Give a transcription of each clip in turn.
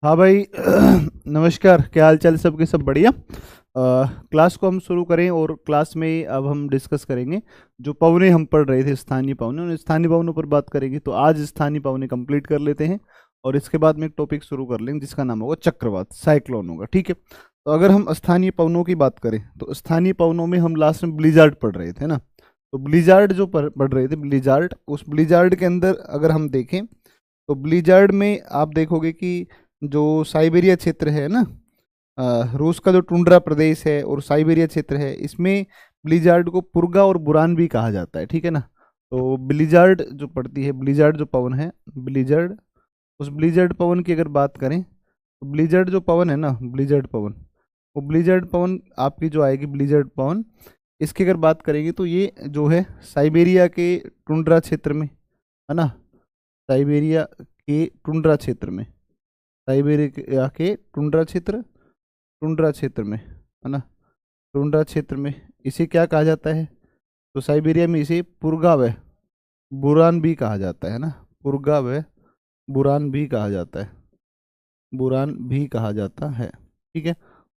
हाँ भाई। नमस्कार, क्या हाल चाल सबके? सब बढ़िया। क्लास को हम शुरू करें और क्लास में अब हम डिस्कस करेंगे जो पवने हम पढ़ रहे थे, स्थानीय पवने, उन स्थानीय पवनों पर बात करेंगे। तो आज स्थानीय पवने कंप्लीट कर लेते हैं और इसके बाद में एक टॉपिक शुरू कर लेंगे जिसका नाम होगा चक्रवात, साइक्लोन होगा। ठीक है। तो अगर हम स्थानीय पवनों की बात करें तो स्थानीय पवनों में हम लास्ट में ब्लिजार्ड पढ़ रहे थे ना। तो ब्लिजार्ड जो पढ़ रहे थे, ब्लिजार्ड, उस ब्लिजार्ड के अंदर अगर हम देखें तो ब्लिजार्ड में आप देखोगे कि जो साइबेरिया क्षेत्र है ना, रूस का जो टुंड्रा प्रदेश है और साइबेरिया क्षेत्र है, इसमें ब्लिजार्ड को पुर्गा और बुरान भी कहा जाता है। ठीक है ना। तो ब्लिजार्ड जो पड़ती है, ब्लिजार्ड जो पवन है, ब्लिजार्ड, उस ब्लिजार्ड पवन की अगर बात करें तो ब्लिजार्ड जो पवन है ना, ब्लिजार्ड पवन, वो ब्लिजार्ड पवन आपकी जो आएगी ब्लिजार्ड पवन, इसकी अगर बात करेंगे तो ये जो है साइबेरिया के टुंड्रा क्षेत्र में, है ना, साइबेरिया के टुंड्रा क्षेत्र में, साइबेरिया के टुंड्रा क्षेत्र में, है ना, टुंड्रा क्षेत्र में इसे क्या कहा जाता है? तो साइबेरिया में इसे पुर्गा व बुरान भी कहा जाता है ना, पुर्गा व बुरान भी कहा जाता है, बुरान भी कहा जाता है। ठीक है।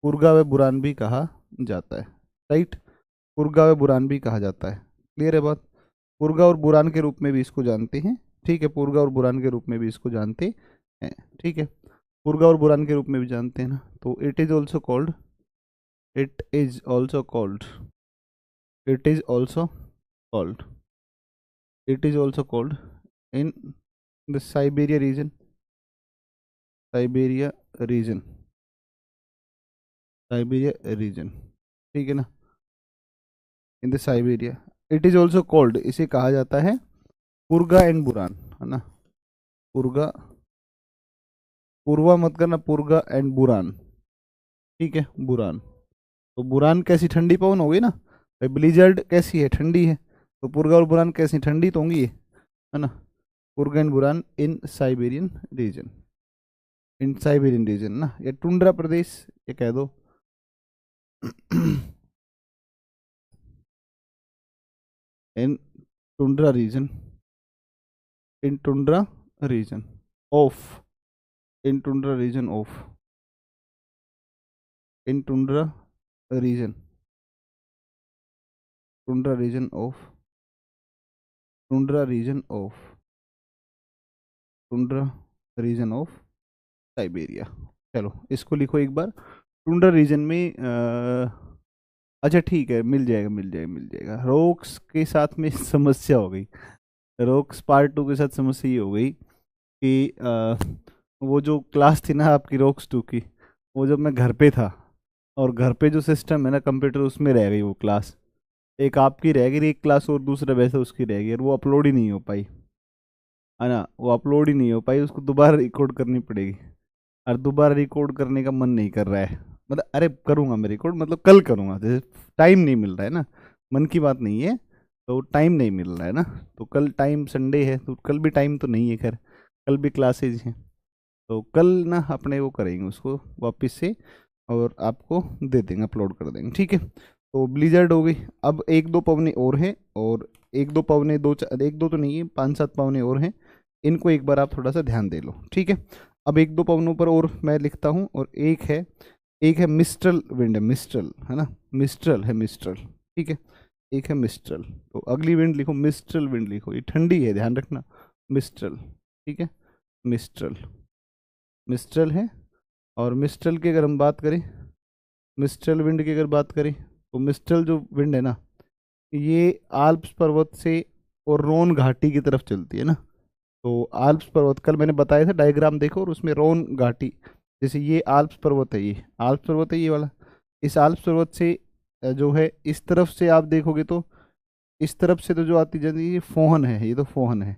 पुर्गा व बुरान भी कहा जाता है। राइट। पुर्गा व बुरान भी कहा जाता है। क्लियर है बात? पुर्गा और बुरान के रूप में भी इसको जानते हैं। ठीक है। पुर्गा और बुरान के रूप में भी इसको जानते हैं। ठीक है। पुर्गा और बुरान के रूप में भी जानते हैं ना। तो it is also called it is also called it is also called in the Siberia region Siberia region. ठीक है ना। In the Siberia it is also called, इसे कहा जाता है पुर्गा एंड बुरान, है ना। पुर्गा, पूर्वा मत करना, पुर्गा एंड बुरान। ठीक है। बुरान, तो बुरान कैसी ठंडी पवन होगी ना भाई, ब्लिजर्ड कैसी है? ठंडी है। तो पुर्गा और बुरान कैसी? ठंडी तो होंगी, है ना। Purga and buran in Siberian region ना, या टुंड्रा प्रदेश, ये कह दो। In tundra region in tundra region of in tundra region of in region tundra region of tundra region of tundra region of Siberia. चलो इसको लिखो एक बार। टुंड्रा रीजन में अच्छा ठीक है, मिल जाएगा। रॉक्स के साथ में समस्या हो गई। रॉक्स पार्ट टू के साथ समस्या ये हो गई कि वो जो क्लास थी ना आपकी रॉक्स टू की, वो जब मैं घर पे था और घर पे जो सिस्टम है ना कंप्यूटर, उसमें रह गई वो क्लास। एक आपकी रह गई एक क्लास और दूसरा वैसे उसकी रह गई और वो अपलोड ही नहीं हो पाई, है ना। वो अपलोड ही नहीं हो पाई, उसको दोबारा रिकॉर्ड करनी पड़ेगी। और दोबारा रिकॉर्ड करने का मन नहीं कर रहा है। मतलब अरे करूँगा मैं रिकॉर्ड, मतलब कल करूँगा, जैसे टाइम नहीं मिल रहा है ना, मन की बात नहीं है, तो टाइम नहीं मिल रहा है ना। तो कल टाइम, संडे है तो कल भी टाइम तो नहीं है, खैर कल भी क्लासेज हैं। तो कल ना अपने वो करेंगे उसको वापस से और आपको दे देंगे, अपलोड कर देंगे। ठीक है। तो ब्लिजर्ड हो गई। अब एक दो पवने और हैं, और एक दो पवने, एक दो तो नहीं है, पाँच सात पवने और हैं। इनको एक बार आप थोड़ा सा ध्यान दे लो। ठीक है। अब एक दो पवनों पर और मैं लिखता हूँ, और एक है मिस्ट्रल विंड, है मिस्ट्रल, है ना, मिस्ट्रल है, मिस्ट्रल। ठीक है। एक है मिस्ट्रल। तो अगली विंड लिखो, मिस्ट्रल विंड लिखो, ये ठंडी है, ध्यान रखना। मिस्ट्रल। ठीक है। मिस्ट्रल, मिस्ट्रल है। और मिस्ट्रल की अगर हम बात करें, मिस्ट्रल विंड की अगर बात करें, तो मिस्ट्रल जो विंड है ना, ये आल्प्स पर्वत से और रोन घाटी की तरफ चलती है ना। तो आल्प्स पर्वत कल मैंने बताया था, डायग्राम देखो, और उसमें रोन घाटी, जैसे ये आल्प्स पर्वत है, ये आल्प्स पर्वत है ये वाला। इस आल्प्स पर्वत से जो है इस तरफ से आप देखोगे तो, इस तरफ से तो जो आती जाती है ये फोहन है, ये तो फोहन है।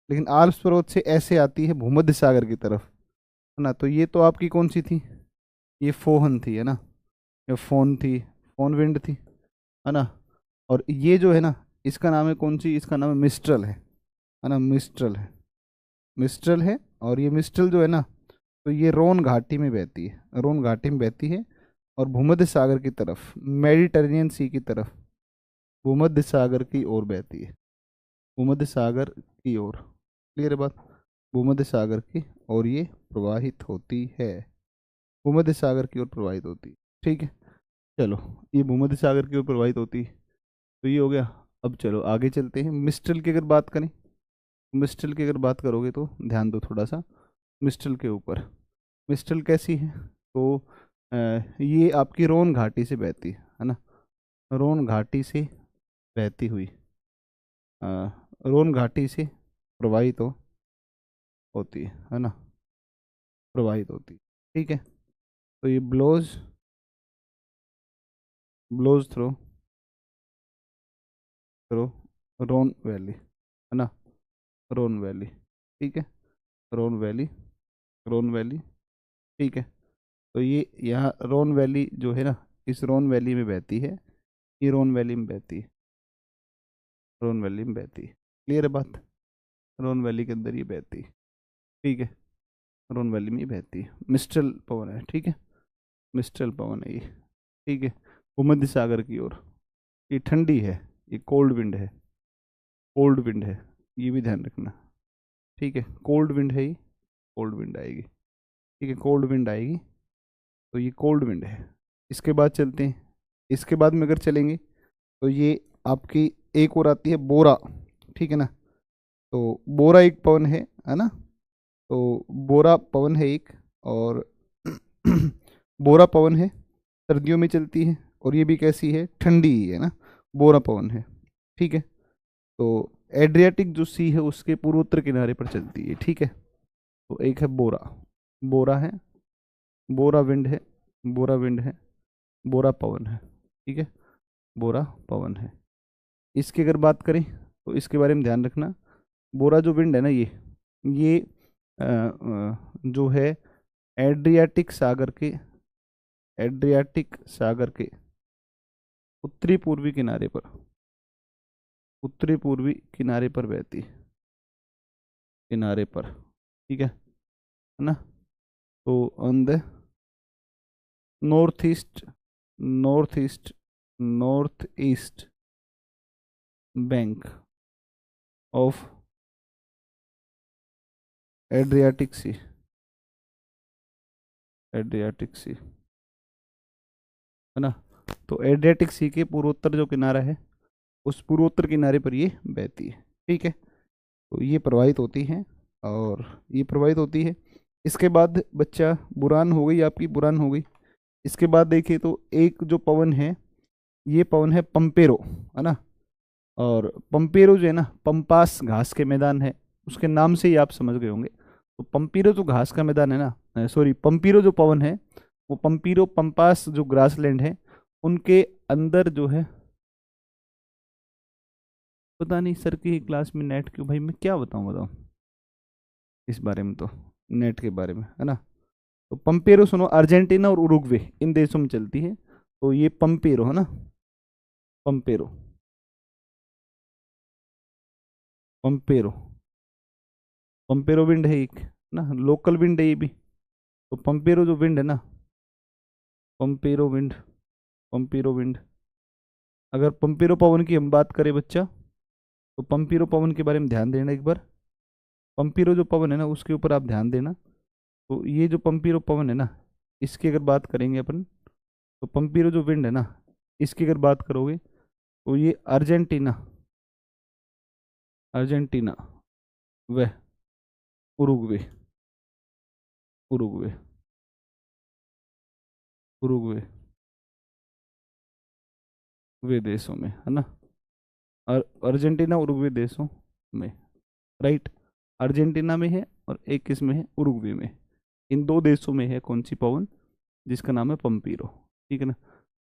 लेकिन आल्प्स पर्वत से ऐसे आती है भूमध्य सागर की तरफ, है ना। तो ये तो आपकी कौन सी थी? ये फोहन थी, है ना। ये फोन थी, फोन विंड थी, है ना। और ये जो है ना, इसका नाम है कौन सी? इसका नाम है मिस्ट्रल है ना, मिस्ट्रल है, मिस्ट्रल है। और ये मिस्ट्रल जो है ना, तो ये रोन घाटी में बहती है, रोन घाटी में बहती है, और भूमध्य सागर की तरफ, मेडिटेरेनियन सी की तरफ, भूमध्य सागर की ओर बहती है, भूमध्य सागर की ओर। क्लियर है बात? भूमध्य सागर की और ये प्रवाहित होती है, भूमध्य सागर की ओर प्रवाहित होती है। ठीक है, चलो ये भूमध्य सागर की ओर प्रवाहित होती है, तो ये हो गया। अब चलो आगे चलते हैं। मिस्ट्रल की अगर बात करें, मिस्ट्रल की अगर बात करोगे तो ध्यान दो थोड़ा सा मिस्ट्रल के ऊपर। मिस्ट्रल कैसी है, तो ये आपकी रोन घाटी से बहती है ना, रोन घाटी से बहती हुई, अ, रोन घाटी से प्रवाहित होती है ना, प्रवाहित होती है। ठीक है, तो ये ब्लोज थ्रो थ्रो रोन वैली है ना, रोन वैली। ठीक है, रोन वैली, रोन वैली। ठीक है, तो ये यहाँ रोन वैली जो है ना, इस रोन वैली में बहती है, ये रोन वैली में बहती है, रोन वैली में बहती है। क्लियर है बात, रोन वैली के अंदर ये बहती है। ठीक है, रोन वैली में ये बहती है, मिस्ट्रल पवन है। ठीक है, मिस्ट्रल पवन है ये। ठीक है, भूमध्य सागर की ओर, ये ठंडी है, ये कोल्ड विंड है, कोल्ड विंड है, ये भी ध्यान रखना। ठीक है, कोल्ड विंड है ये, कोल्ड विंड आएगी। ठीक है, कोल्ड विंड आएगी, तो ये कोल्ड विंड है। इसके बाद चलते हैं, इसके बाद में अगर चलेंगे तो ये आपकी एक और आती है बोरा। ठीक है ना, तो बोरा एक पवन है ना, तो बोरा पवन है एक, और बोरा पवन है, सर्दियों में चलती है, और ये भी कैसी है, ठंडी ही है ना, बोरा पवन है। ठीक है, तो एड्रियाटिक जो सी है उसके पूर्वोत्तर किनारे पर चलती है। ठीक है, तो एक है बोरा, बोरा है, बोरा विंड है, बोरा विंड है, बोरा पवन है। ठीक है, बोरा पवन है। इसकी अगर बात करें तो इसके बारे में ध्यान रखना, बोरा जो विंड है ना, ये जो है एड्रियाटिक सागर के, एड्रियाटिक सागर के उत्तरी पूर्वी किनारे पर, उत्तरी पूर्वी किनारे पर बहती है, किनारे पर। ठीक है ना, तो on the north east, north east, north east bank of Adriatic sea, Adriatic sea है ना, तो एड्रियाटिक सी के पूर्वोत्तर जो किनारा है, उस पूर्वोत्तर किनारे पर ये बहती है। ठीक है, तो ये प्रवाहित होती है, और ये प्रवाहित होती है। इसके बाद बच्चा बुरान हो गई, आपकी बुरान हो गई। इसके बाद देखिए तो एक जो पवन है, ये पवन है पंपेरो, है ना, और पंपेरो जो है ना, पंपास घास के मैदान है, उसके नाम से ही आप समझ गए होंगे। तो पंपीरो जो घास का मैदान है ना, सॉरी, पंपीरो जो पवन है, वो पंपीरो पंपास जो ग्रासलैंड है उनके अंदर जो है, पता नहीं सर की क्लास में नेट क्यों, भाई मैं क्या बताऊं, बताओ इस बारे में, तो नेट के बारे में है ना। तो पंपेरो सुनो, अर्जेंटीना और उरुग्वे इन देशों में चलती है, तो ये पंपेरो है ना, पंपेरो, पंपेरो, पंपेरो विंड है एक ना, लोकल विंड है ये भी। तो पंपेरो जो विंड है ना, पंपेरो विंड, पंपेरो विंड, अगर पंपेरो पवन की हम बात करें बच्चा, तो पंपेरो पवन के बारे में ध्यान देना एक बार। पंपेरो जो पवन है ना, उसके ऊपर आप ध्यान देना। तो ये जो पंपेरो पवन है ना, इसकी अगर बात करेंगे अपन, तो पंपेरो जो विंड है ना, इसकी अगर बात करोगे तो ये अर्जेंटीना, अर्जेंटीना व उरुग्वे, उरुग्वे, उरुग्वे वे देशों में है ना, अर्जेंटीना उरुग्वे देशों में, राइट, अर्जेंटीना में है और एक किस में है, उरुग्वे में। इन दो देशों में है कौन सी पवन, जिसका नाम है पंपीरो। ठीक है ना,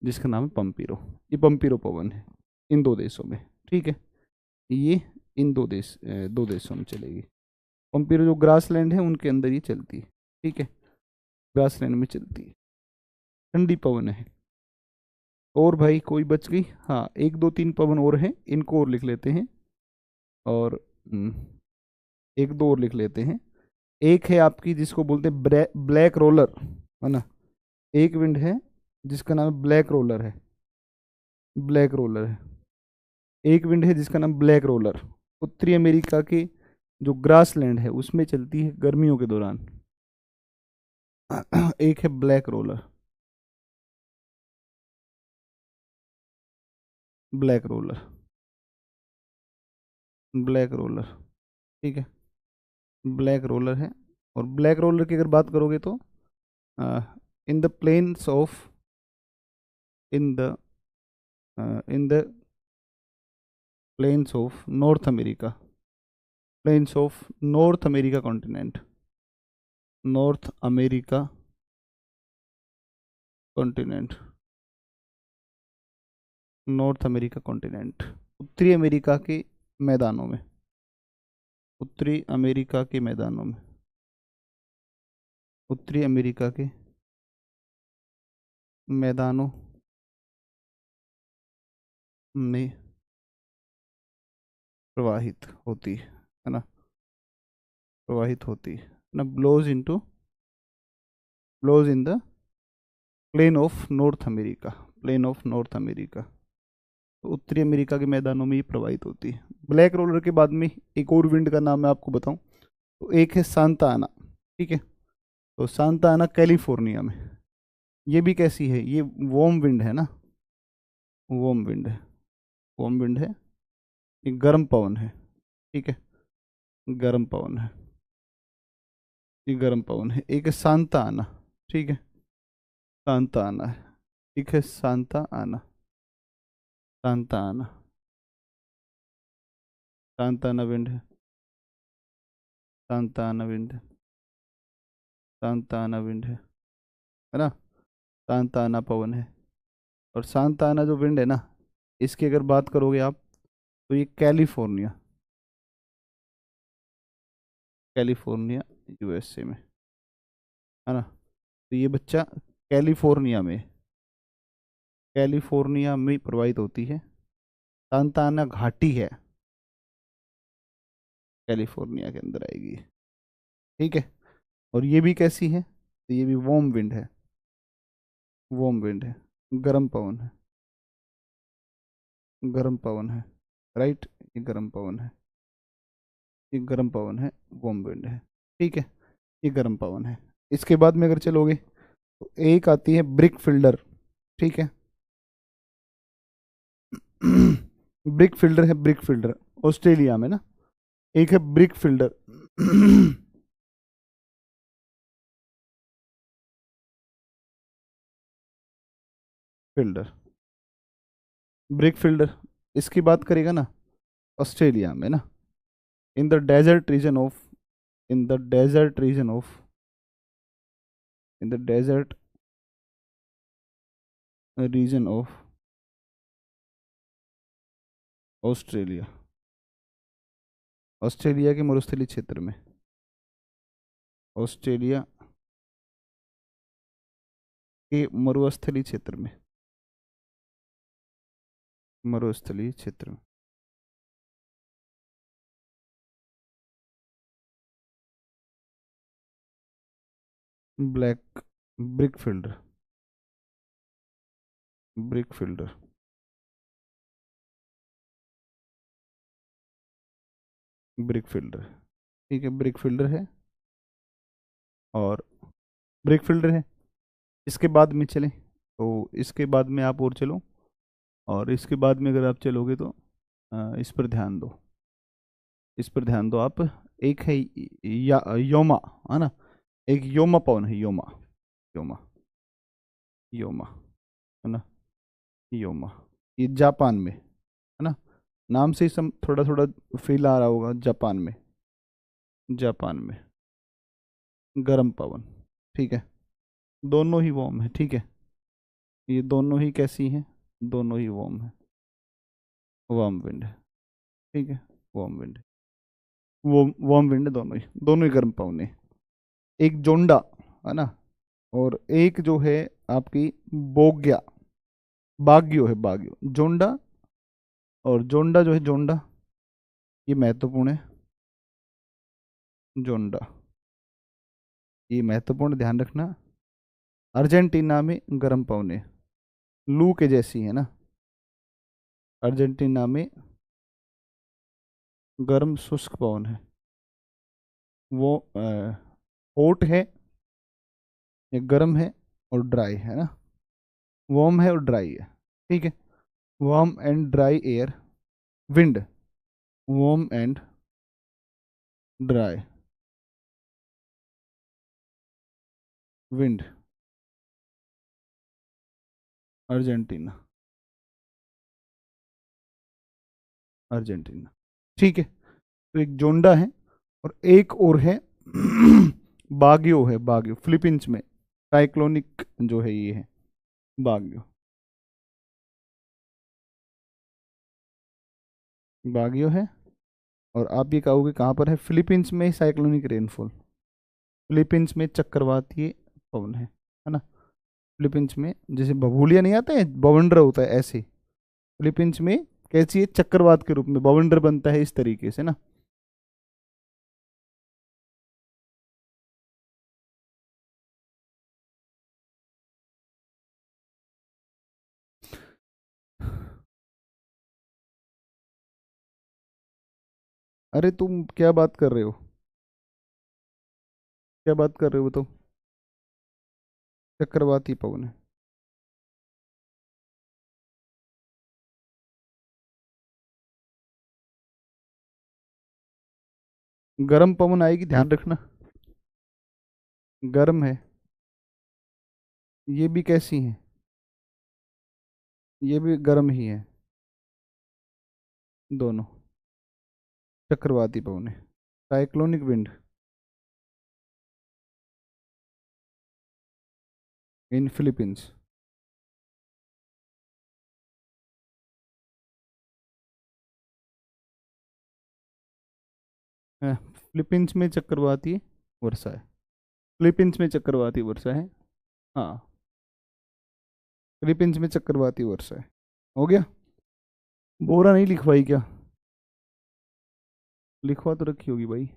जिसका नाम है पंपीरो, ये पंपीरो पवन है इन दो देशों में। ठीक है, ये इन दो देशों में चलेगी। पंपीरो जो ग्रासलैंड है उनके अंदर ये चलती है। ठीक है, ग्रासलैंड में चलती है, ठंडी पवन है। और भाई कोई बच गई, हाँ एक दो तीन पवन और हैं, इनको और लिख लेते हैं, और एक दो और लिख लेते हैं। एक है आपकी जिसको बोलते हैं ब्लैक रोलर, है ना, एक विंड है जिसका नाम ब्लैक रोलर है, ब्लैक रोलर है। एक विंड है जिसका नाम ब्लैक रोलर, उत्तरी अमेरिका के जो ग्रास लैंड है उसमें चलती है गर्मियों के दौरान। एक है black roller, black roller, black roller, ठीक है, ब्लैक रोलर है। और ब्लैक रोलर की अगर बात करोगे तो in the plains of, in the in the plains of North America, plains of North America continent, North America continent, North America continent, उत्तरी अमेरिका के मैदानों में, उत्तरी अमेरिका के मैदानों में, उत्तरी अमेरिका के मैदानों में प्रवाहित होती है ना, प्रवाहित होती है ना, blows into, blows in the plain of North America, plain of North America. तो उत्तरी अमेरिका के मैदानों में ये प्रवाहित होती है। ब्लैक रोलर के बाद में एक और विंड का नाम मैं आपको बताऊं तो एक है सांता आना, ठीक है। तो सांता आना कैलिफोर्निया में, ये भी कैसी है, ये वार्म विंड है ना, वार्म विंड है, वार्म विंड है, ये गर्म पवन है, ठीक है, गर्म पवन है, ये गर्म पवन है। एक है सांता आना, ठीक है, सांता आना है, ठीक है, सांता आना, सांता आना, सांता आना विंड है, सांता आना विंड है, सांता आना विंड है ना, सांता आना पवन है। और सांता आना जो विंड है ना, इसकी अगर बात करोगे आप तो ये कैलिफोर्निया, कैलिफोर्निया यूएसए में है ना, तो ये बच्चा कैलिफोर्निया में, कैलिफोर्निया में प्रवाहित होती है। सांता आना घाटी है, कैलिफोर्निया के अंदर आएगी, ठीक है। और ये भी कैसी है, तो ये भी वार्म विंड है, वार्म विंड है, गर्म पवन है, गर्म पवन है, राइट, ये गर्म पवन है, ये गर्म पवन है, वार्म विंड है, ठीक है, ये गर्म पवन है। इसके बाद में अगर चलोगे तो एक आती है ब्रिक फिल्डर, ठीक है। ब्रिक फिल्डर है, ब्रिक फिल्डर ऑस्ट्रेलिया में ना, एक है brickfielder. Fielder, brickfielder, इसकी बात करेगा ना ऑस्ट्रेलिया में ना, in the desert region of, in the desert region of, in the desert region of Australia, Australia के मरुस्थलीय क्षेत्र में, ऑस्ट्रेलिया के मरुस्थलीय क्षेत्र में, मरुस्थलीय क्षेत्र में, black brick fielder, brick fielder, brickfielder, ठीक है, ब्रिक फिल्डर है। और ब्रिक फिल्डर है। इसके बाद में चलें तो इसके बाद में आप और चलो, और इसके बाद में अगर आप चलोगे तो इस पर ध्यान दो, इस पर ध्यान दो आप। एक है योमा, है ना, एक योमा पवन है, योमा, योमा, योमा, है ना, योमा, ये जापान में है ना, नाम से ही सम थोड़ा थोड़ा फील आ रहा होगा, जापान में, जापान में गर्म पवन, ठीक है, दोनों ही वार्म है, ठीक है, ये दोनों ही कैसी हैं, दोनों ही वार्म है, वार्म विंड है, ठीक है, वार्म विंड, वो वार्म विंड है, दोनों ही गर्म पवन है। एक जोंडा, है ना, और एक जो है आपकी बोग्या, बाग्यो है, बाग्यो, जोंडा, और जोंडा जो है, जोंडा ये महत्वपूर्ण है, जोंडा ये महत्वपूर्ण, ध्यान रखना। अर्जेंटीना में गर्म पवने, लू के जैसी है ना, अर्जेंटीना में गर्म शुष्क पवन है, वो हॉट है या गर्म है और ड्राई है ना, वार्म है और ड्राई है, ठीक है। Warm and dry air, wind, warm and dry wind, Argentina, Argentina, ठीक है। तो एक जोंडा है और एक और है बागियो है, बागियो फिलीपींस में साइक्लोनिक जो है ये है बागियो, बागियो है। और आप ये कहोगे कहाँ पर है, फिलीपींस में साइक्लोनिक रेनफॉल, फिलीपींस में चक्रवातीय पवन है ना। फिलीपींस में जैसे बबूलिया नहीं आता है, बवंडर होता है, ऐसे फिलीपींस में कैसी है, चक्रवात के रूप में बवंडर बनता है इस तरीके से ना। अरे तुम क्या बात कर रहे हो, क्या बात कर रहे हो तो, चक्रवाती पवन है। गर्म पवन आएगी, ध्यान रखना, गर्म है। ये भी कैसी है, ये भी गर्म ही है, दोनों चक्रवाती पवन है, cyclonic wind in Philippines. Philippines में चक्रवाती वर्षा है, फिलीपींस में चक्रवाती वर्षा है। हाँ, फिलीपींस में चक्रवाती वर्षा है। हो गया। बोरा नहीं लिखवाई क्या, लिखवा तो रखी होगी भाई।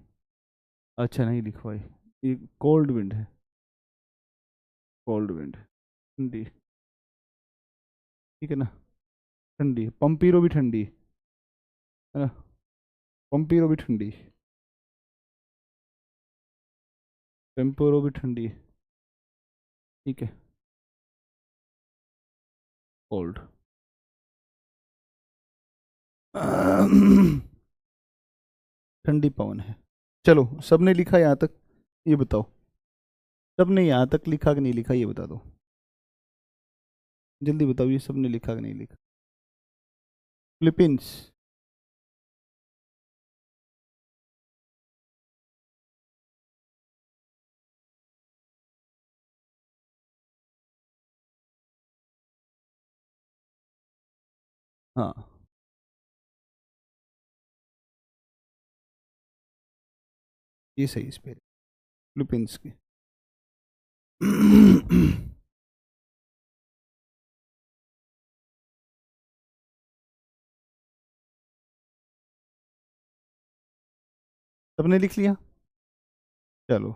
अच्छा नहीं लिखवाई, ये कोल्ड विंड है, कोल्ड विंड ठंडी, ठीक है ना, ठंडी है। पंपीरो भी ठंडी है ना, पंपीरो भी ठंडी, टेम्पोरो भी ठंडी है, ठीक है, कोल्ड। ठंडी पवन है। चलो, सबने लिखा यहाँ तक, ये बताओ, सबने यहाँ तक लिखा कि नहीं लिखा, ये बता दो, जल्दी बताओ, ये सबने लिखा कि नहीं लिखा। फिलीपींस, हाँ, ये सही स्पेलिंग, फिलीपींस की। सबने लिख लिया, चलो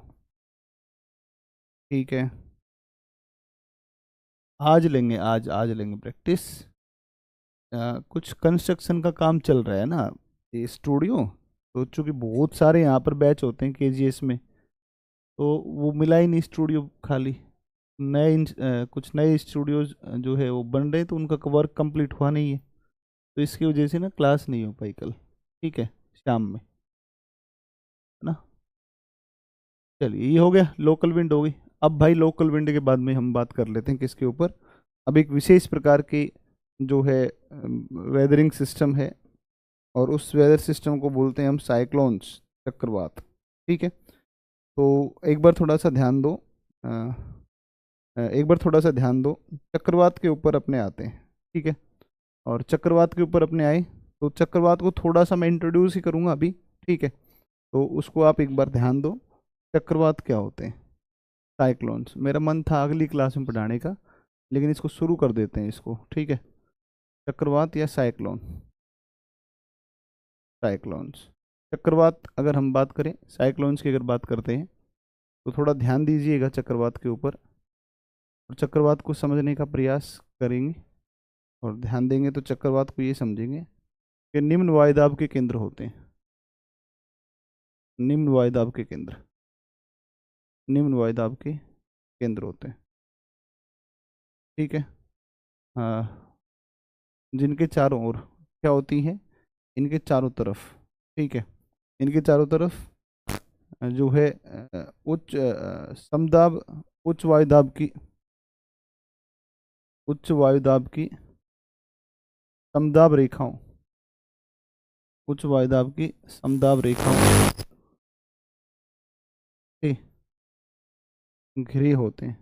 ठीक है। आज लेंगे, आज लेंगे प्रैक्टिस। कुछ कंस्ट्रक्शन का काम चल रहा है ना, ये स्टूडियो, तो चूंकि बहुत सारे यहाँ पर बैच होते हैं केजीएस में, तो वो मिला ही नहीं स्टूडियो खाली। कुछ नए स्टूडियोज जो है वो बन रहे हैं, तो उनका वर्क कंप्लीट हुआ नहीं है, तो इसकी वजह से ना क्लास नहीं हो पाई कल, ठीक है, शाम में, है ना। चलिए, ये हो गया, लोकल विंड हो गई। अब भाई लोकल विंड के बाद में हम बात कर लेते हैं किसके ऊपर, अब एक विशेष प्रकार की जो है वेदरिंग सिस्टम है, और उस वेदर सिस्टम को बोलते हैं हम साइक्लोन्स, चक्रवात, ठीक है। तो एक बार थोड़ा सा ध्यान दो, अ, एक बार थोड़ा सा ध्यान दो, चक्रवात के ऊपर अपने आते हैं, ठीक है। और चक्रवात के ऊपर अपने आए, तो चक्रवात को थोड़ा सा मैं इंट्रोड्यूस ही करूँगा अभी, ठीक है। तो उसको आप एक बार ध्यान दो, चक्रवात क्या होते हैं, साइक्लोन्स। मेरा मन था अगली क्लास में पढ़ाने का, लेकिन इसको शुरू कर देते हैं इसको, ठीक है। चक्रवात या साइक्लोन, साइक्लोन्स, चक्रवात अगर हम बात करें, साइक्लोन्स की अगर बात करते हैं, तो थोड़ा ध्यान दीजिएगा चक्रवात के ऊपर, और चक्रवात को समझने का प्रयास करेंगे, और ध्यान देंगे तो चक्रवात को ये समझेंगे कि निम्न वायुदाब के केंद्र होते हैं, निम्न वायुदाब के केंद्र, निम्न वायुदाब के केंद्र होते हैं, ठीक है। हाँ, जिनके चारों ओर क्या होती है, इनके चारों तरफ, ठीक है, इनके चारों तरफ जो है उच्च समदाब, उच्च वायुदाब की, उच्च वायुदाब की समदाब रेखाओं, उच्च वायुदाब की समदाब रेखाओं से घिरे होते हैं,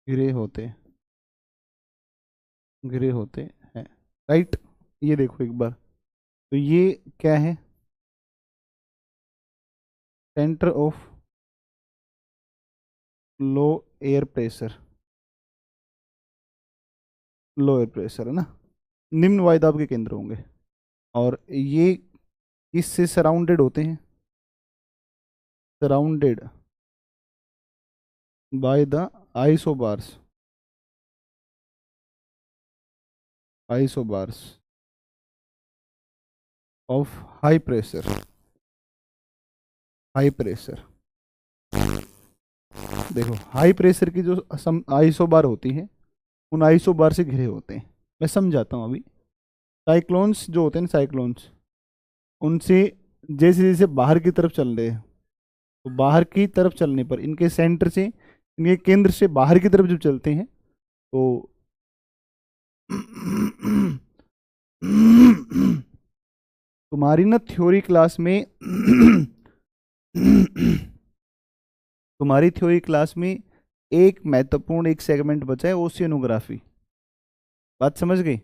घिरे होते, घिरे होते हैं, राइट। ये देखो एक बार, तो ये क्या है, centre of low air pressure, low air pressure है ना, निम्न वायुदाब के केंद्र होंगे। और ये किससे सराउंडेड होते हैं, surrounded by the isobars, isobars of high pressure, high pressure. देखो हाई प्रेशर की जो आइसोबार होती है, उन आइसोबार से घिरे होते हैं। मैं समझाता हूँ अभी। साइक्लोन्स जो होते हैं, साइक्लोन्स, उनसे जैसे जैसे बाहर की तरफ चल रहे हैं, तो बाहर की तरफ चलने पर इनके सेंटर से, इनके केंद्र से बाहर की तरफ जब चलते हैं तो तुम्हारी ना थ्योरी क्लास में तुम्हारी थ्योरी क्लास में एक महत्वपूर्ण एक सेगमेंट बचा है, ओशियनोग्राफी। बात समझ गई?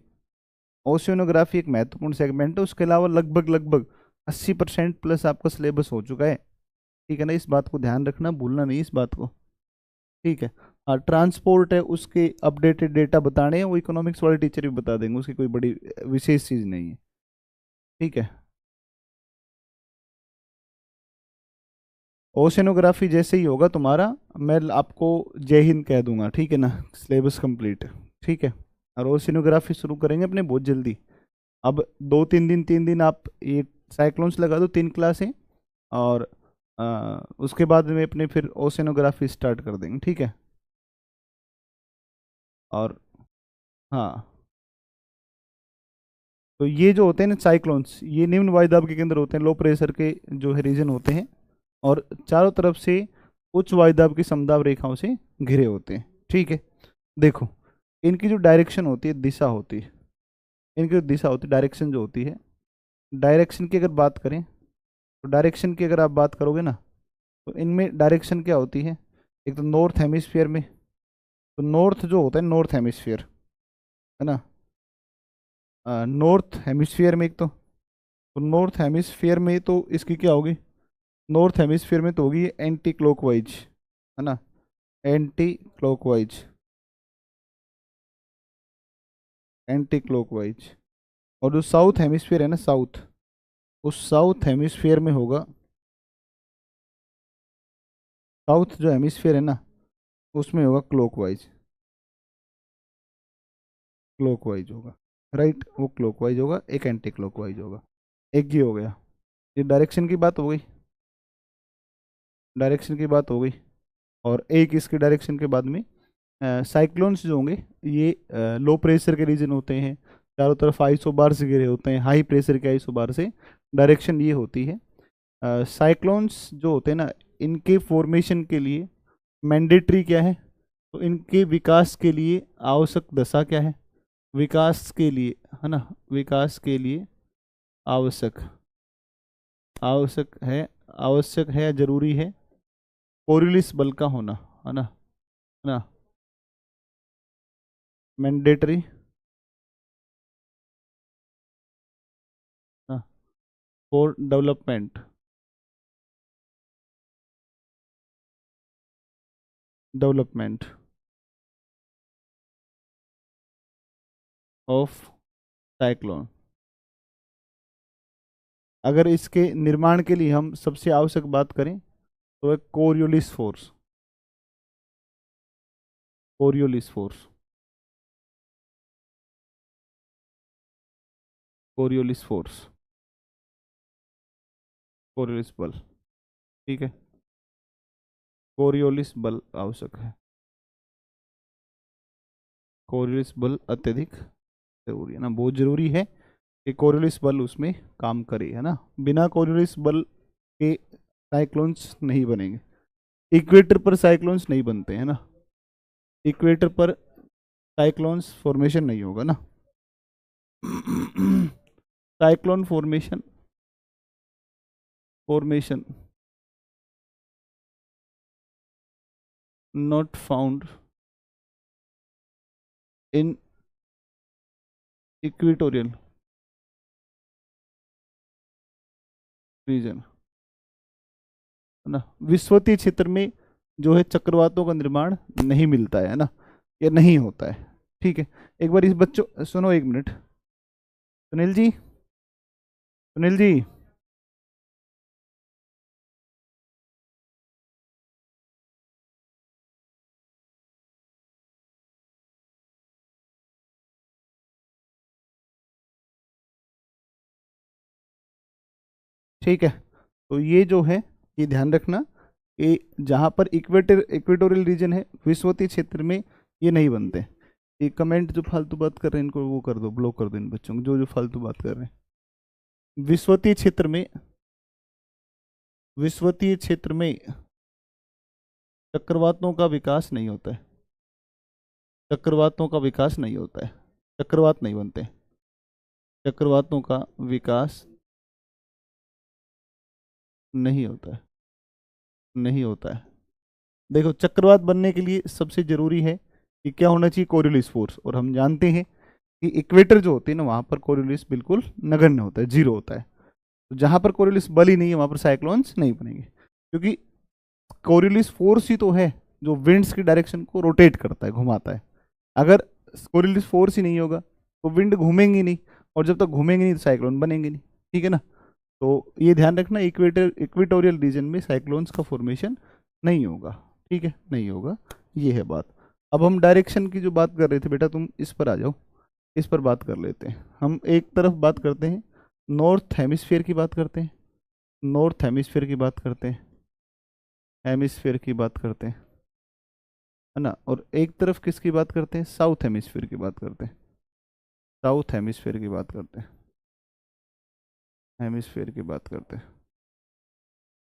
ओशियनोग्राफी एक महत्वपूर्ण सेगमेंट है, उसके अलावा लगभग लगभग 80% प्लस आपका सिलेबस हो चुका है, ठीक है ना। इस बात को ध्यान रखना, भूलना नहीं इस बात को, ठीक है। और ट्रांसपोर्ट है, उसके अपडेटेड डेटा बताने हैं, वो इकोनॉमिक्स वाले टीचर भी बता देंगे, उसकी कोई बड़ी विशेष चीज़ नहीं है, ठीक है। ओशियनोग्राफी जैसे ही होगा तुम्हारा, मैं आपको जय हिंद कह दूंगा, ठीक है ना, सिलेबस कंप्लीट, ठीक है। और ओशियनोग्राफी शुरू करेंगे अपने बहुत जल्दी। अब 2-3 दिन, 3 दिन आप ये साइक्लोन्स लगा दो, 3 क्लासें, और उसके बाद में अपने फिर ओशियनोग्राफी स्टार्ट कर देंगे, ठीक है। और हाँ, तो ये जो होते हैं ना साइक्लोन्स, ये निम्न वायुदाब के केंद्र होते हैं, लो प्रेशर के जो है रीजन होते हैं, और चारों तरफ से उच्च वायुदाब की समदाब रेखाओं से घिरे होते हैं, ठीक है। देखो इनकी जो डायरेक्शन होती है, दिशा होती है, इनकी जो दिशा होती है, डायरेक्शन जो होती है, डायरेक्शन की अगर बात करें, तो डायरेक्शन की अगर आप बात करोगे ना, तो इनमें डायरेक्शन क्या होती है, एक तो नॉर्थ हेमिस्फीयर में, तो नॉर्थ जो होता है, नॉर्थ हेमिस्फीयर है ना, नॉर्थ हेमिस्फीयर में एक तो नॉर्थ हेमिस्फीयर में तो इसकी क्या होगी, नॉर्थ हेमिस्फीयर में तो होगी एंटी क्लॉकवाइज, है ना, एंटी क्लॉकवाइज, एंटी क्लॉकवाइज। और जो साउथ हेमिस्फीयर है ना, साउथ, उस साउथ हेमिस्फीयर में होगा, साउथ जो हेमिस्फीयर है ना, उसमें होगा क्लॉकवाइज, क्लॉकवाइज होगा, राइट, वो क्लॉकवाइज होगा, एक एंटी क्लॉकवाइज होगा, एक ये हो गया। ये डायरेक्शन की बात हो गई, डायरेक्शन की बात हो गई। और एक इसके डायरेक्शन के बाद में साइक्लोन्स जो होंगे, ये लो प्रेशर के रीजन होते हैं, चारों तरफ आइसोबार से घिरे होते हैं, हाई प्रेशर के आइसोबार से, डायरेक्शन ये होती है। साइक्लोन्स जो होते हैं ना, इनके फॉर्मेशन के लिए मैंडेटरी क्या है, तो इनके विकास के लिए आवश्यक दशा क्या है, विकास के लिए, है ना, विकास के लिए आवश्यक, आवश्यक है, आवश्यक है, जरूरी है, कोरियोलिस बल का होना, है ना, mandatory for development, development of cyclone. अगर इसके निर्माण के लिए हम सबसे आवश्यक बात करें, तो है Coriolis force, Coriolis force, Coriolis force, Coriolis बल, ठीक है, कोरियोलिस बल आवश्यक है, कोरियोलिस बल अत्यधिक जरूरी है ना, बहुत जरूरी है कि कोरियोलिस बल उसमें काम करे, है ना। बिना कोरियोलिस बल के साइक्लोन्स नहीं बनेंगे, इक्वेटर पर साइक्लोन्स नहीं बनते हैं ना, इक्वेटर पर साइक्लोन्स फॉर्मेशन नहीं होगा ना। Cyclone formation formation not found in equatorial region, है ना। विषुवतीय क्षेत्र में जो है चक्रवातों का निर्माण नहीं मिलता है ना, ये नहीं होता है, ठीक है। एक बार इस बच्चों सुनो, एक मिनट, सुनील जी, सुनील जी, ठीक है। तो ये जो है, ये ध्यान रखना कि जहाँ पर इक्वेटोरियल रीजन है, विषुवतीय क्षेत्र में ये नहीं बनते। ये कमेंट जो फालतू बात कर रहे हैं इनको वो कर दो, ब्लॉक कर दो इन बच्चों को जो जो फालतू बात कर रहे हैं। विषुवतीय क्षेत्र में, विषुवतीय क्षेत्र में चक्रवातों का विकास नहीं होता है, चक्रवातों का विकास नहीं होता है, चक्रवात नहीं बनते, चक्रवातों का विकास नहीं होता है, नहीं होता है। देखो, चक्रवात बनने के लिए सबसे जरूरी है कि क्या होना चाहिए, कोरियोलिस फोर्स, और हम जानते हैं कि इक्वेटर जो होती है ना, वहां पर कोरियोलिस बिल्कुल नगण्य होता है, जीरो होता है। तो जहां पर कोरियोलिस बल ही नहीं है वहां पर साइक्लोन्स नहीं बनेंगे, क्योंकि कोरियोलिस फोर्स ही तो है जो विंड्स की डायरेक्शन को रोटेट करता है, घुमाता है। अगर कोरियोलिस फोर्स ही नहीं होगा तो विंड घूमेंगे नहीं, और जब तक घूमेंगे नहीं तो साइक्लोन बनेंगे नहीं, ठीक है ना। तो ये ध्यान रखना, इक्वेटोरियल रीजन में साइक्लोन्स का फॉर्मेशन नहीं होगा, ठीक है, नहीं होगा, ये है बात। अब हम डायरेक्शन की जो बात कर रहे थे बेटा, तुम इस पर आ जाओ, इस पर बात कर लेते हैं। हम एक तरफ बात करते हैं, नॉर्थ हेमिस्फीयर की बात करते हैं, नॉर्थ हेमिस्फीयर की बात करते हैं, हेमिस्फीयर की बात करते हैं, है ना। और एक तरफ किसकी बात करते हैं, साउथ हेमिस्फीयर की बात करते हैं, साउथ हेमिस्फीयर की बात करते हैं, हेमिस्फीयर की बात करते हैं,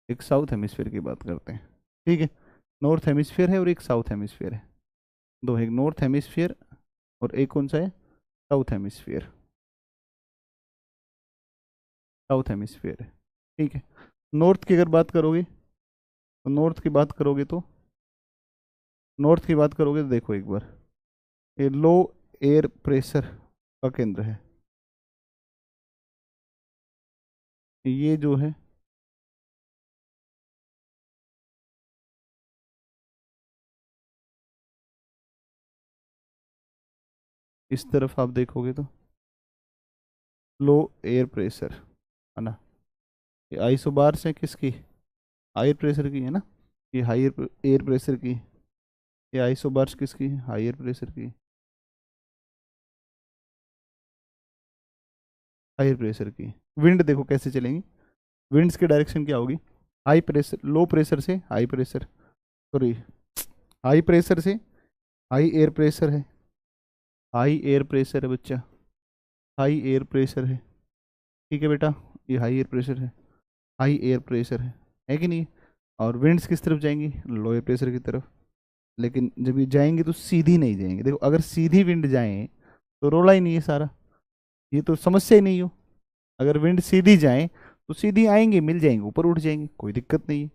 एक साउथ हेमिस्फीयर की बात करते हैं, ठीक है। नॉर्थ हेमिस्फीयर है और एक साउथ हेमिस्फीयर है, दो है, एक नॉर्थ हेमिस्फीयर और एक कौन सा है, साउथ हेमिस्फीयर, साउथ हेमिस्फीयर है, ठीक है। नॉर्थ की अगर बात करोगे तो नॉर्थ की बात करोगे तो नॉर्थ की बात करोगे तो देखो एक बार, ये लो एयर प्रेशर का केंद्र है, ये जो है इस तरफ आप देखोगे तो लो एयर प्रेशर, है ना। ये आइसोबार्स है किसकी, हायर प्रेशर की, है ना। ये हायर एयर प्रेशर की, ये आइसोबार्स किसकी, हायर प्रेशर की, हायर प्रेशर की। विंड देखो कैसे चलेंगी, विंड्स की डायरेक्शन क्या होगी, हाई प्रेशर, लो प्रेशर से high pressure, sorry, high pressure से हाई एयर प्रेशर है, हाई एयर प्रेशर है बच्चा, हाई एयर प्रेशर है, ठीक है बेटा, ये हाई एयर प्रेशर है, हाई एयर प्रेशर है कि नहीं। और विंड्स किस तरफ जाएंगी, लो एयर प्रेशर की तरफ। लेकिन जब ये जाएंगे तो सीधी नहीं जाएंगे, देखो अगर सीधी विंड जाए तो रोला ही नहीं है सारा, ये तो समस्या ही नहीं हो। अगर विंड सीधी जाए तो सीधी आएंगे, मिल जाएंगे, ऊपर उठ जाएंगे, कोई दिक्कत नहीं है।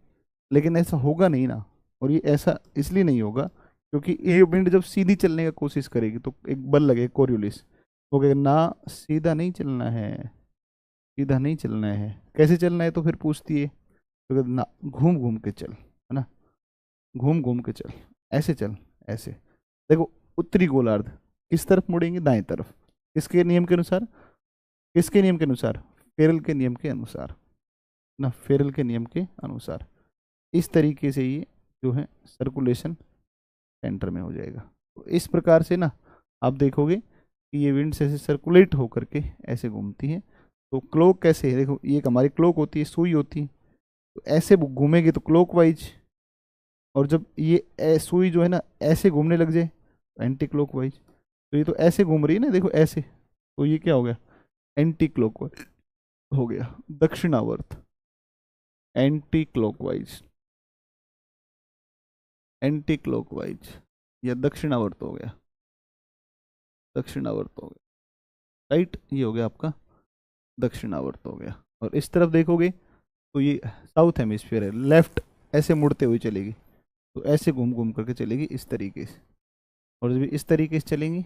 लेकिन ऐसा होगा नहीं ना, और ये ऐसा इसलिए नहीं होगा क्योंकि ये विंड जब सीधी चलने का कोशिश करेगी तो एक बल लगेगा, कोरियोलिस, वो कहेगा ना सीधा नहीं चलना है, सीधा नहीं चलना है, कैसे चलना है, तो फिर पूछती है तो कहता ना घूम घूम के चल, है ना, घूम घूम के चल, ऐसे चल, ऐसे। देखो उत्तरी गोलार्ध किस तरफ मुड़ेंगे, दाएं तरफ, किसके नियम के अनुसार, किसके नियम के अनुसार, फेरल के नियम के अनुसार ना, फेरल के नियम के अनुसार। इस तरीके से ये जो है सर्कुलेशन सेंटर में हो जाएगा। तो इस प्रकार से ना आप देखोगे कि ये विंड्स ऐसे सर्कुलेट होकर के ऐसे घूमती है। तो क्लोक कैसे है, देखो ये एक हमारी क्लोक होती है, सुई होती है, तो ऐसे घूमेगी तो क्लॉकवाइज, और जब ये सुई जो है ना ऐसे घूमने लग जाए तो एंटी क्लॉकवाइज। तो ये तो ऐसे घूम रही है ना, देखो ऐसे, तो ये क्या हो गया, एंटी क्लॉकवाइज हो गया, दक्षिणावर्त, एंटी क्लॉकवाइज, एंटी क्लॉकवाइज, या दक्षिणावर्त हो गया, दक्षिणावर्त हो गया, राइट, ये हो गया आपका दक्षिणावर्त हो गया। और इस तरफ देखोगे तो ये साउथ हेमिस्फीयर है, लेफ्ट ऐसे मुड़ते हुए चलेगी, तो ऐसे घूम घूम करके चलेगी इस तरीके से, और जब इस तरीके से चलेंगी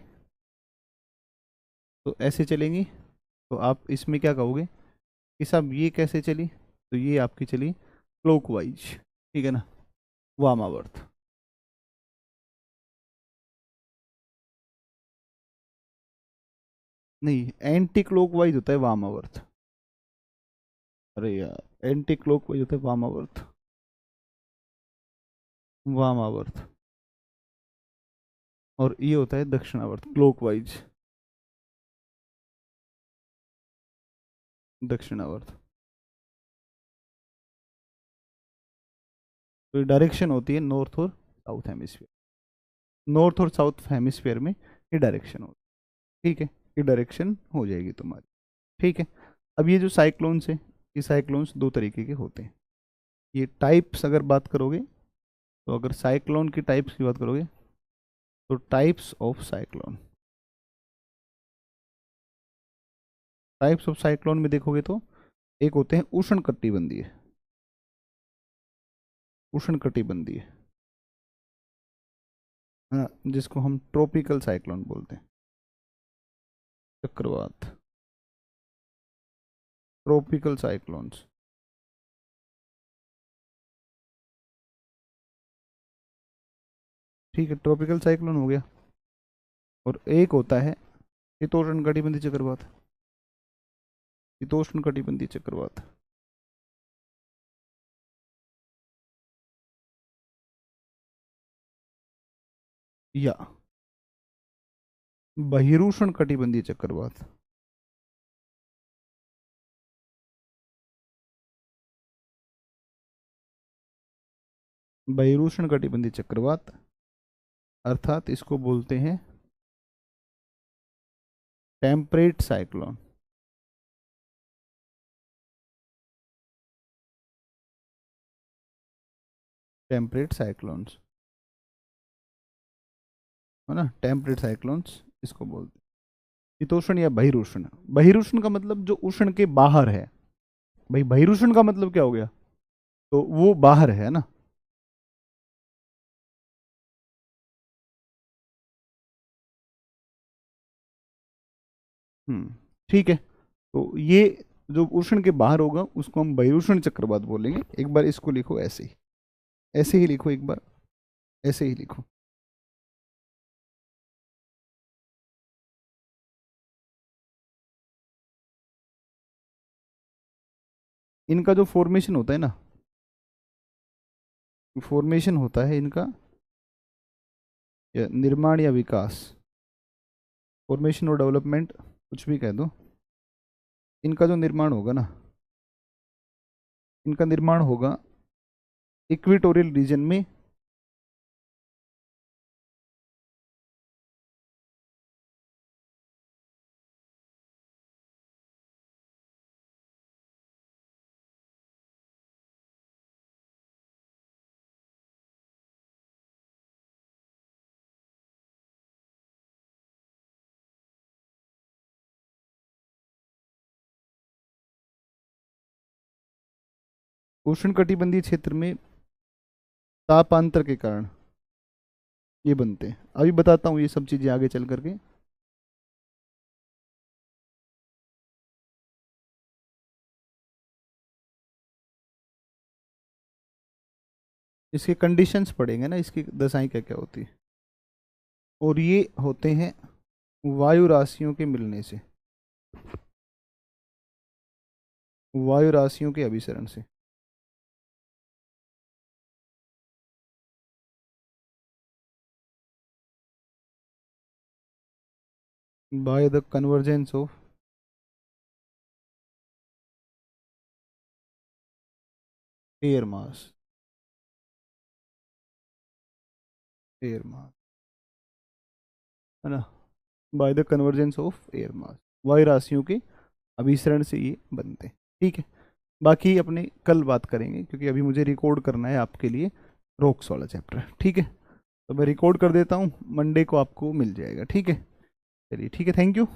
तो ऐसे चलेंगी, तो आप इसमें क्या कहोगे कि साहब ये कैसे चली, तो ये आपकी चली क्लॉकवाइज, ठीक है ना, वामावर्त। नहीं, एंटी क्लॉकवाइज होता है वामावर्त। अरे यार, एंटी क्लॉकवाइज होता है वामावर्त, वामावर्त, और ये होता है दक्षिणावर्त, क्लॉकवाइज, दक्षिणावर्त। तो डायरेक्शन होती है नॉर्थ और साउथ हेमिस्फीयर, नॉर्थ और साउथ हेमिस्फीयर में ये डायरेक्शन होती है, ठीक है, ये डायरेक्शन हो जाएगी तुम्हारी, ठीक है। अब ये जो साइक्लोन्स है, ये साइक्लोन्स दो तरीके के होते हैं। ये टाइप्स अगर बात करोगे, तो अगर साइक्लोन की टाइप्स की बात करोगे, तो types of cyclone, types of cyclone में देखोगे तो एक होते हैं उष्ण कटिबंधीय, उष्ण कटिबंधीय, हाँ, जिसको हम ट्रॉपिकल साइक्लोन बोलते हैं, चक्रवात, ट्रॉपिकल साइक्लोन्स, ठीक है, ट्रॉपिकल साइक्लोन हो गया। और एक होता है शीतोष्ण कटिबंधीय चक्रवात, शीतोष्ण कटिबंधीय चक्रवात, या बहिरुष्ण कटिबंधीय चक्रवात, बहिरुष्ण कटिबंधीय चक्रवात, अर्थात इसको बोलते हैं टेम्परेट साइक्लोन, टेम्परेट साइक्लोन्स, है ना, टेम्परेट साइक्लोन्स इसको बोलते हैं। शीतोष्ण या बहिरुष्ण, बहिरुष्ण का मतलब जो उष्ण के बाहर है, भाई बहिरुष्ण का मतलब क्या हो गया, तो वो बाहर है ना। ठीक है, तो ये जो उष्ण के बाहर होगा उसको हम बहिरुष्ण चक्रवात बोलेंगे। एक बार इसको लिखो ऐसे ही, ऐसे ही लिखो एक बार, ऐसे ही लिखो। इनका जो फॉर्मेशन होता है ना, फॉर्मेशन होता है इनका, या निर्माण या विकास, फॉर्मेशन और डेवलपमेंट कुछ भी कह दो, इनका जो निर्माण होगा ना, इनका निर्माण होगा इक्वेटोरियल रीजन में, उष्ण कटिबंधीय क्षेत्र में तापांतर के कारण ये बनते हैं। अभी बताता हूँ ये सब चीजें आगे चल करके। इसके कंडीशंस पढ़ेंगे ना, इसकी दशाएं क्या क्या होती है। और ये होते हैं वायु राशियों के मिलने से, वायु राशियों के अभिसरण से, by the convergence of air mass, air mass, है ना, by the convergence of air mass, वायु राशियों के अभिसरण से ये बनते हैं। ठीक है, बाकी अपने कल बात करेंगे, क्योंकि अभी मुझे रिकॉर्ड करना है आपके लिए रोक्स वाला चैप्टर। ठीक है, तो मैं रिकॉर्ड कर देता हूँ, मंडे को आपको मिल जाएगा। ठीक है, चलिए ठीक है, थैंक यू।